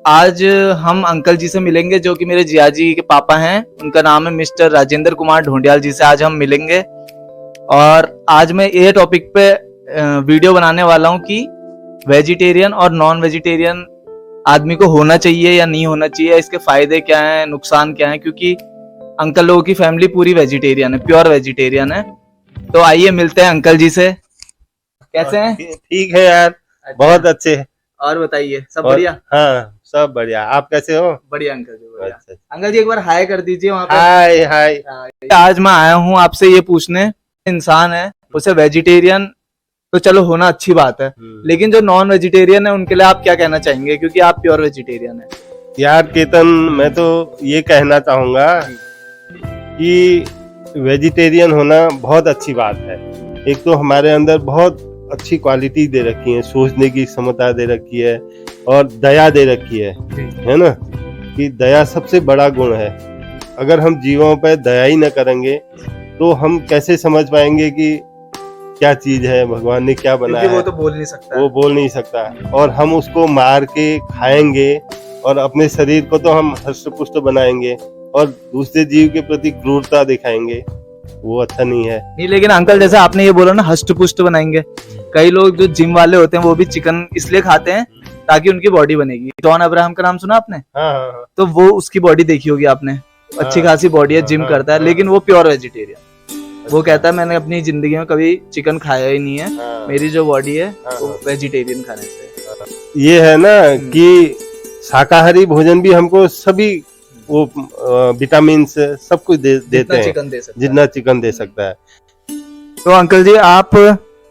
आज हम अंकल जी से मिलेंगे जो कि मेरे जिया जी के पापा हैं। उनका नाम है मिस्टर राजेंद्र कुमार ढोंडियाल जी से आज हम मिलेंगे। और आज मैं ये टॉपिक पे वीडियो बनाने वाला हूँ कि वेजिटेरियन और नॉन वेजिटेरियन आदमी को होना चाहिए या नहीं होना चाहिए, इसके फायदे क्या हैं, नुकसान क्या हैं, क्योंकि अंकल लोगों की फैमिली पूरी वेजिटेरियन है, प्योर वेजिटेरियन है। तो आइए मिलते हैं अंकल जी से। कैसे हैं? ठीक है यार, बहुत अच्छे हैं। और बताइए, सब बढ़िया? हाँ, सब बढ़िया। आप कैसे हो? बढ़िया अंकल जी, बढ़िया। अच्छा। अंकल जी एक बार हाय कर दीजिए वहाँ पे। हाय हाय। आज मैं आया हूँ आपसे ये पूछने, इंसान है उसे वेजिटेरियन तो चलो होना अच्छी बात है, लेकिन जो नॉन वेजिटेरियन है उनके लिए आप क्या कहना चाहेंगे, क्योंकि आप प्योर वेजिटेरियन है? यार केतन, मैं तो ये कहना चाहूंगा कि वेजिटेरियन होना बहुत अच्छी बात है। एक तो हमारे अंदर बहुत अच्छी क्वालिटी दे रखी है, सोचने की क्षमता दे रखी है और दया दे रखी है ना, कि दया सबसे बड़ा गुण है। अगर हम जीवों पर दया ही न करेंगे तो हम कैसे समझ पाएंगे कि क्या चीज है, भगवान ने क्या बनाया है। वो तो बोल नहीं सकता, वो बोल नहीं सकता। और हम उसको मार के खाएंगे और अपने शरीर को तो हम हष्ट पुष्ट बनाएंगे और दूसरे जीव के प्रति क्रूरता दिखाएंगे, वो अच्छा नहीं है। नहीं, लेकिन अंकल जैसे आपने ये बोला ना हष्ट पुष्ट बनाएंगे, कई लोग जो जिम वाले होते हैं वो भी चिकन इसलिए खाते हैं ताकि उनकी बॉडी बनेगी। जॉन अब्राहम का नाम सुना आपने? हाँ। तो वो उसकी बॉडी देखी होगी आपने, अच्छी खासी बॉडी है, जिम करता है, लेकिन वो प्योर वेजिटेरियन। वो कहता है मैंने अपनी जिंदगी में कभी चिकन खाया ही नहीं है, मेरी जो बॉडी है वो वेजिटेरियन खाने से। ये है ना कि शाकाहारी भोजन भी हमको सभी वो विटामिन सब कुछ देते हैं, जितना चिकन दे सकता है। तो अंकल जी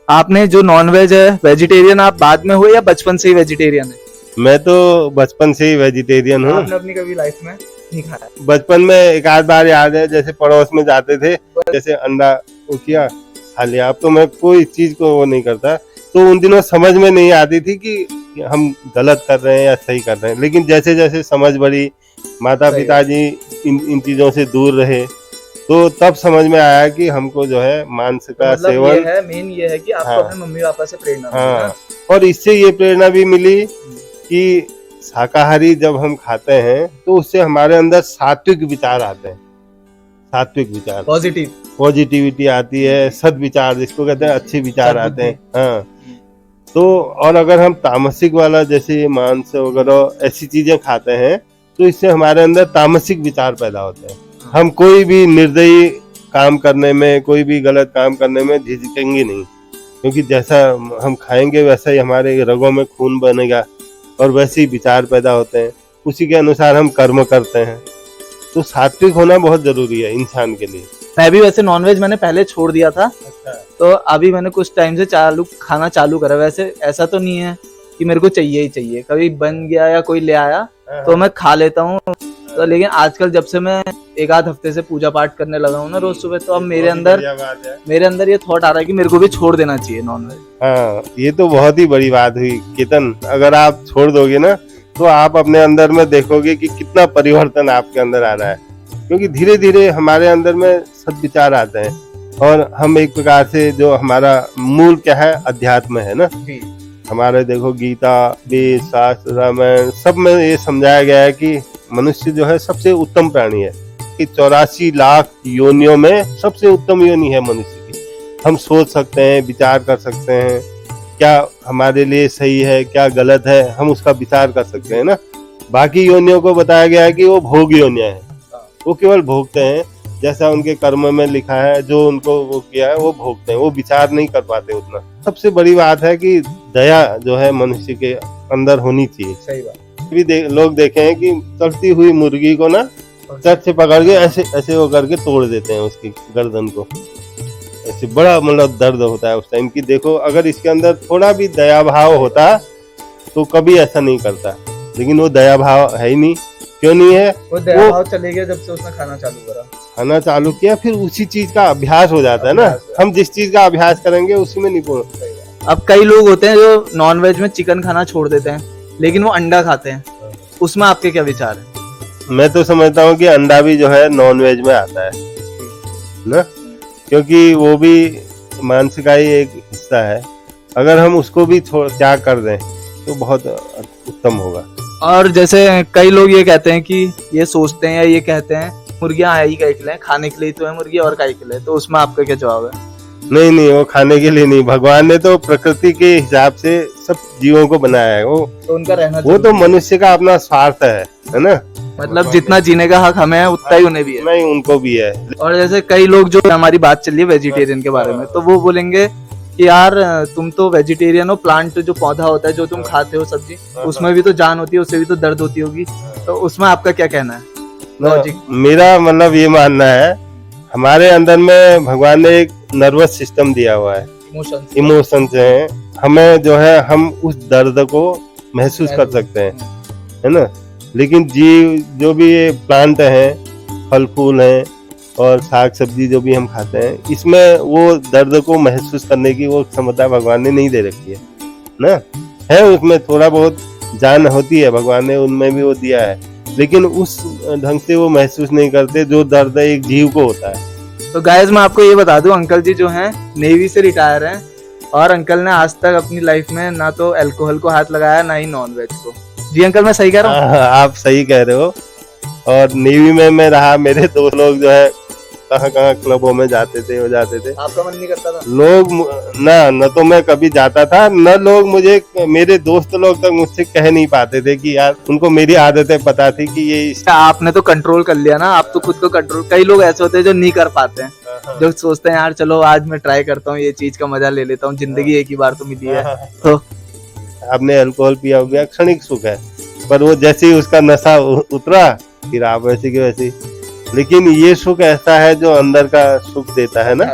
आपने जो नॉन वेज है, वेजिटेरियन आप बाद में हुए या बचपन से ही वेजिटेरियन है? मैं तो बचपन से ही वेजिटेरियन हूँ। आपने अपनी कभी लाइफ में नहीं खाया? बचपन में एक आध बार याद है, जैसे पड़ोस में जाते थे, जैसे अंडा वो किया खा लिया। अब तो मैं कोई चीज को वो नहीं करता। तो उन दिनों समझ में नहीं आती थी कि हम गलत कर रहे हैं या सही कर रहे हैं, लेकिन जैसे जैसे समझ बढ़ी, माता पिताजी इन चीजों से दूर रहे, तो तब समझ में आया कि हमको जो है मांस का सेवन ये है, मेन ये है कि आपको अपने मम्मी पापा से प्रेरणा मिली। और इससे ये प्रेरणा भी मिली कि शाकाहारी जब हम खाते हैं तो उससे हमारे अंदर सात्विक विचार आते हैं, सात्विक विचार, पॉजिटिविटी आती है, सद्विचार जिसको कहते हैं, अच्छे विचार आते हैं। हाँ, तो और अगर हम तामसिक वाला जैसे मांस वगैरह ऐसी चीजें खाते हैं तो इससे हमारे अंदर तामसिक विचार पैदा होते हैं। हम कोई भी निर्दयी काम करने में, कोई भी गलत काम करने में झिझकेंगे नहीं, क्योंकि जैसा हम खाएंगे वैसा ही हमारे रगों में खून बनेगा और वैसे ही विचार पैदा होते हैं, उसी के अनुसार हम कर्म करते हैं। तो सात्विक होना बहुत जरूरी है इंसान के लिए। मैं भी वैसे नॉनवेज मैंने पहले छोड़ दिया था। अच्छा। तो अभी मैंने कुछ टाइम से खाना चालू करा। वैसे ऐसा तो नहीं है कि मेरे को चाहिए ही चाहिए, कभी बन गया या कोई ले आया तो मैं खा लेता हूँ। तो लेकिन आजकल जब से मैं एक आध हफ्ते से पूजा पाठ करने लगा हूँ ना रोज सुबह, तो अब मेरे अंदर ये थॉट आ रहा है कि मेरे को भी छोड़ देना चाहिए नॉनवेज। हाँ, ये तो बहुत ही बड़ी बात हुई केतन। अगर आप छोड़ दोगे ना तो आप अपने अंदर में देखोगे कि कितना परिवर्तन आपके अंदर आ रहा है, क्योंकि धीरे धीरे हमारे अंदर में सद्विचार आते हैं और हम एक प्रकार से जो हमारा मूल क्या है, अध्यात्म है ना। हमारे देखो गीता, वेद, शास्त्र, रामायण सब में ये समझाया गया है कि मनुष्य जो है सबसे उत्तम प्राणी है, कि 84 लाख योनियों में सबसे उत्तम योनि है मनुष्य की। हम सोच सकते हैं, विचार कर सकते हैं, क्या हमारे लिए सही है क्या गलत है, हम उसका विचार कर सकते हैं ना। बाकी योनियों को बताया गया है कि वो भोग योनियां हैं, वो केवल भोगते हैं, जैसा उनके कर्म में लिखा है, जो उनको वो किया है वो भोगते हैं, वो विचार नहीं कर पाते उतना। सबसे बड़ी बात है कि दया जो है मनुष्य के अंदर होनी चाहिए। सही बात। भी लोग देखे हैं कि चलती हुई मुर्गी को ना चट से पकड़ के ऐसे ऐसे वो करके तोड़ देते हैं उसकी गर्दन को, ऐसे बड़ा मतलब दर्द होता है उस टाइम की। देखो अगर इसके अंदर थोड़ा भी दया भाव होता तो कभी ऐसा नहीं करता, लेकिन वो दया भाव है ही नहीं। क्यों नहीं है? वो दया भाव चले गया जब से उसने खाना चालू किया, फिर उसी चीज का अभ्यास हो जाता है ना। हम जिस चीज का अभ्यास करेंगे उसी में निपुण। अब कई लोग होते हैं जो नॉनवेज में चिकन खाना छोड़ देते हैं, लेकिन वो अंडा खाते हैं, उसमें आपके क्या विचार है? मैं तो समझता हूँ कि अंडा भी जो है नॉनवेज में आता है ना, क्योंकि वो भी मांस का ही एक हिस्सा है। अगर हम उसको भी त्याग कर दें तो बहुत उत्तम होगा। और जैसे कई लोग ये कहते हैं कि ये सोचते हैं या ये कहते हैं मुर्गियां है ही काहे के लिए, खाने के लिए तो है मुर्गी और काहे के लिए, तो उसमें आपका क्या जवाब है? नहीं नहीं, वो खाने के लिए नहीं, भगवान ने तो प्रकृति के हिसाब से सब जीवों को बनाया है। वो तो उनका रहना वो तो मनुष्य का अपना स्वार्थ है ना। मतलब जितना जीने का हक हमें है उतना ही उन्हें भी है। नहीं, उनको भी है। और जैसे कई लोग, जो हमारी बात चल रही है वेजिटेरियन के बारे में, तो वो बोलेंगे कि यार तुम तो वेजिटेरियन हो, प्लांट जो पौधा होता है जो तुम खाते हो सब्जी, उसमें भी तो जान होती है, उससे भी तो दर्द होती होगी, तो उसमें आपका क्या कहना है? लॉजिक मेरा मतलब ये मानना है, हमारे अंदर में भगवान ने एक नर्वस सिस्टम दिया हुआ है, इमोशंस हैं, हमें जो है हम उस दर्द को महसूस कर सकते हैं, है ना। लेकिन जीव जो भी ये प्लांट हैं, फल फूल हैं और साग सब्जी जो भी हम खाते हैं, इसमें वो दर्द को महसूस करने की वो क्षमता भगवान ने नहीं दे रखी है ना। है उसमें थोड़ा बहुत जान होती है, भगवान ने उनमें भी वो दिया है, लेकिन उस ढंग से वो महसूस नहीं करते जो दर्द एक जीव को होता है। तो गाइस मैं आपको ये बता दूं, अंकल जी जो हैं नेवी से रिटायर हैं और अंकल ने आज तक अपनी लाइफ में ना तो अल्कोहल को हाथ लगाया ना ही नॉन वेज को। जी अंकल, मैं सही कह रहा हूँ? आप सही कह रहे हो। और नेवी में मैं रहा, मेरे दोस्त लोग जो है कहाँ कहाँ क्लबों में जाते थे, हो जाते थे। आपका मन नहीं करता था? लोग न तो मैं कभी जाता था, न लोग मुझे, मेरे दोस्त लोग तक मुझसे कह नहीं पाते थे कि यार उनको मेरी आदतें पता थी कि ये। आपने तो कंट्रोल कर लिया ना, आप तो खुद को कंट्रोल। कई लोग ऐसे होते हैं जो नहीं कर पाते हैं, जो सोचते हैं यार चलो आज मैं ट्राई करता हूँ, ये चीज का मजा ले लेता हूँ, जिंदगी एक ही बार तो मिली है। तो आपने अल्कोहल पिया हो गया, क्षणिक सुख है, पर वो जैसे ही उसका नशा उतरा फिर आप वैसे की वैसी। लेकिन ये सुख ऐसा है जो अंदर का सुख देता है ना,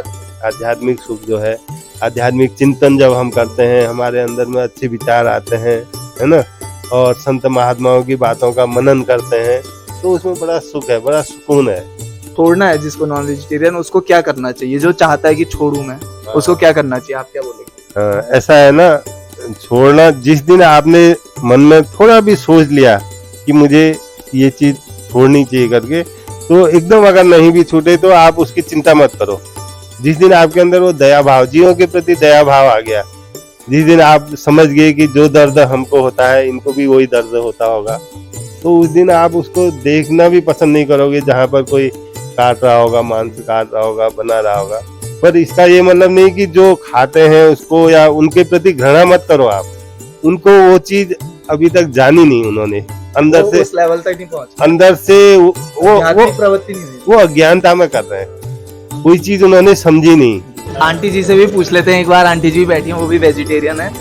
आध्यात्मिक सुख जो है, आध्यात्मिक चिंतन जब हम करते हैं, हमारे अंदर में अच्छे विचार आते हैं, है ना, और संत महात्माओं की बातों का मनन करते हैं, तो उसमें बड़ा सुख है, बड़ा सुकून है। छोड़ना है जिसको नॉन वेजिटेरियन, उसको क्या करना चाहिए? जो चाहता है कि छोड़ू मैं, उसको क्या करना चाहिए? आप क्या बोलेंगे? ऐसा है ना, छोड़ना, जिस दिन आपने मन में थोड़ा भी सोच लिया कि मुझे ये चीज छोड़नी चाहिए करके, तो एकदम अगर नहीं भी छूटे तो आप उसकी चिंता मत करो। जिस दिन आपके अंदर वो दया भाव, जीवों के प्रति दया भाव आ गया, जिस दिन आप समझ गए कि जो दर्द हमको होता है इनको भी वही दर्द होता होगा, तो उस दिन आप उसको देखना भी पसंद नहीं करोगे जहाँ पर कोई काट रहा होगा, मांस काट रहा होगा, बना रहा होगा। पर इसका ये मतलब नहीं कि जो खाते हैं उसको या उनके प्रति घृणा मत करो आप, उनको वो चीज अभी तक जानी नहीं उन्होंने, अंदर से उस लेवल तक नहीं पहुंचे, अंदर से वो प्रवृत्ति नहीं हुई, वो अज्ञानता में कर रहे हैं, कोई चीज उन्होंने समझी नहीं। आंटी जी से भी पूछ लेते हैं एक बार। आंटी जी बैठी हैं, वो भी वेजिटेरियन है।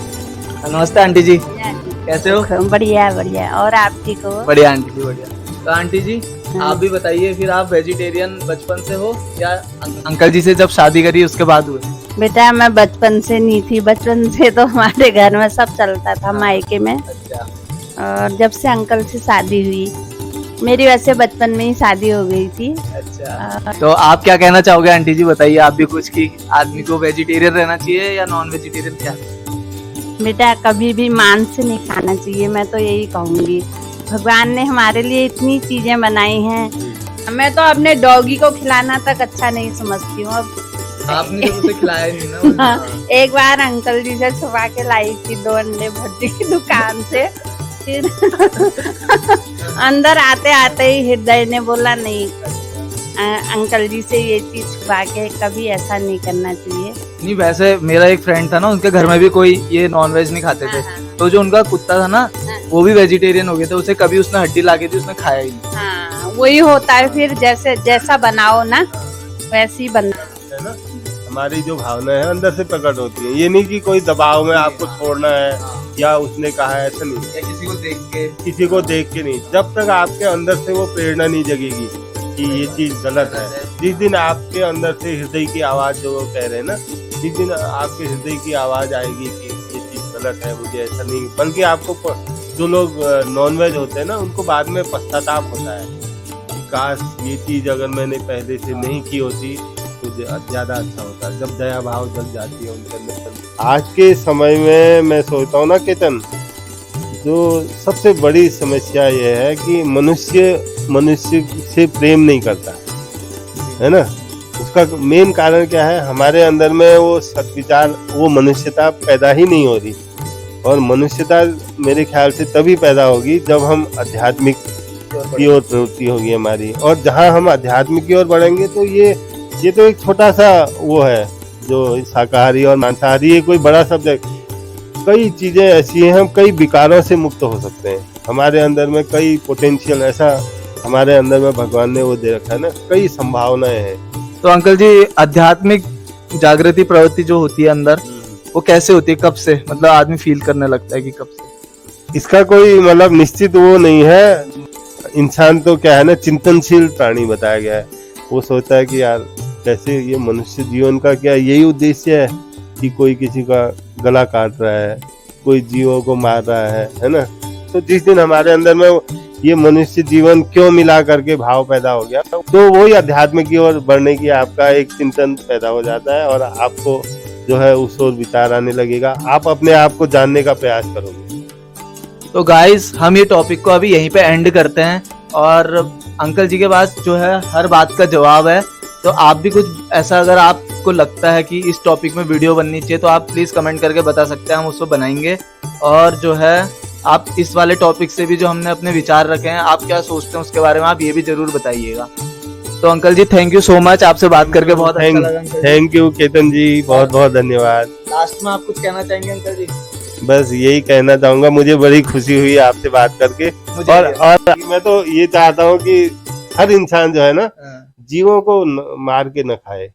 नमस्ते आंटी जी, कैसे हो? बढ़िया बढ़िया। और आप ठीक हो? बढ़िया आंटी जी, बढ़िया। तो आंटी जी आप भी बताइए, फिर आप वेजिटेरियन बचपन से हो या अंकल जी से जब शादी करी उसके बाद हुए? बेटा मैं बचपन से नहीं थी, बचपन से तो हमारे घर में सब चलता था मायके में। अच्छा। और जब से अंकल से शादी हुई, मेरी वैसे बचपन में ही शादी हो गई थी। अच्छा। तो आप क्या कहना चाहोगे आंटी जी, बताइए आप भी कुछ, कि आदमी को वेजिटेरियन रहना चाहिए या नॉन वेजिटेरियन? क्या बेटा कभी भी मांस नहीं खाना चाहिए, मैं तो यही कहूँगी। भगवान ने हमारे लिए इतनी चीजें बनाई हैं, मैं तो अपने डॉगी को खिलाना तक अच्छा नहीं समझती हूँ। अब आपने तो उसे खिलाया नहीं ना? एक बार अंकल जी से छुपा के लाई थी 2 अंडे भट्टी की दुकान से, फिर अंदर आते आते ही हृदय ने बोला नहीं, अंकल जी से ये चीज छुपा के कभी ऐसा नहीं करना चाहिए। नहीं, वैसे मेरा एक फ्रेंड था ना, उनके घर में भी कोई ये नॉन वेज नहीं खाते थे, तो जो उनका कुत्ता था ना वो भी वेजिटेरियन हो गया था, उसे कभी उसने हड्डी लाके थी, उसने खाया ही नहीं। हाँ वही होता है, फिर जैसे जैसा बनाओ ना वैसे ही बनना है ना। हमारी जो भावना है अंदर से प्रकट होती है, ये नहीं कि कोई दबाव में आपको छोड़ना है या उसने कहा है, ऐसा नहीं। या किसी को देख के नहीं, जब तक आपके अंदर से वो प्रेरणा नहीं जगेगी कि ये चीज गलत है, जिस दिन आपके अंदर से हृदय की आवाज जो कह रहे हैं ना, जिस दिन आपके हृदय की आवाज आएगी कि ये चीज गलत है, मुझे ऐसा नहीं, बल्कि आपको, जो लोग नॉनवेज होते हैं ना, उनको बाद में पश्चाताप होता है कि काश ये चीज अगर मैंने पहले से नहीं की होती तो ज्यादा अच्छा होता। जब दया भाव जग जाती है उनके अंदर। आज के समय में मैं सोचता हूँ ना केतन, जो सबसे बड़ी समस्या ये है कि मनुष्य से प्रेम नहीं करता है ना। उसका मेन कारण क्या है, हमारे अंदर में वो सद्विचार, वो मनुष्यता पैदा ही नहीं हो रही, और मनुष्यता मेरे ख्याल से तभी पैदा होगी जब हम आध्यात्मिक की ओर प्रवृत्ति होगी हमारी। और जहाँ हम आध्यात्मिक की ओर बढ़ेंगे तो ये तो एक छोटा सा वो है, जो शाकाहारी और मांसाहारी, ये कोई बड़ा सब्जेक्ट। कई चीजें ऐसी हैं, हम कई विकारों से मुक्त हो सकते हैं। हमारे अंदर में कई पोटेंशियल, ऐसा हमारे अंदर में भगवान ने वो दे रखा है ना, कई संभावनाएं हैं। तो अंकल जी, आध्यात्मिक जागृति प्रवृत्ति जो होती है अंदर, वो कैसे होती है, कब से मतलब आदमी फील करने लगता है कि कब से? इसका कोई मतलब निश्चित वो नहीं है। इंसान तो क्या है ना, चिंतनशील प्राणी बताया गया है। वो सोचता है कि यार कैसे ये मनुष्य जीवन का क्या यही उद्देश्य है कि कोई किसी का गला काट रहा है, कोई जीवों को मार रहा है ना। तो जिस दिन हमारे अंदर में ये मनुष्य जीवन क्यों मिला करके भाव पैदा हो गया, तो वही अध्यात्म की ओर बढ़ने की आपका एक चिंतन पैदा हो जाता है और आपको जो है उस ओर विचार आने लगेगा। आप अपने आप को जानने का प्रयास करोगे। तो गाइस, हम ये टॉपिक को अभी यहीं पे एंड करते हैं और अंकल जी के पास जो है हर बात का जवाब है। तो आप भी कुछ ऐसा अगर आपको लगता है कि इस टॉपिक में वीडियो बननी चाहिए तो आप प्लीज कमेंट करके बता सकते हैं, हम उसको बनाएंगे। और जो है आप इस वाले टॉपिक से भी जो हमने अपने विचार रखे हैं, आप क्या सोचते हैं उसके बारे में आप ये भी जरूर बताइएगा। तो अंकल जी, थैंक यू सो मच, आपसे बात करके बहुत अच्छा लगा। थैंक यू केतन जी, बहुत बहुत धन्यवाद। लास्ट में आप कुछ कहना चाहेंगे अंकल जी? बस यही कहना चाहूंगा, मुझे बड़ी खुशी हुई आपसे बात करके। और मैं तो ये चाहता हूँ कि हर इंसान जो है ना, जीवों को मार के न खाए।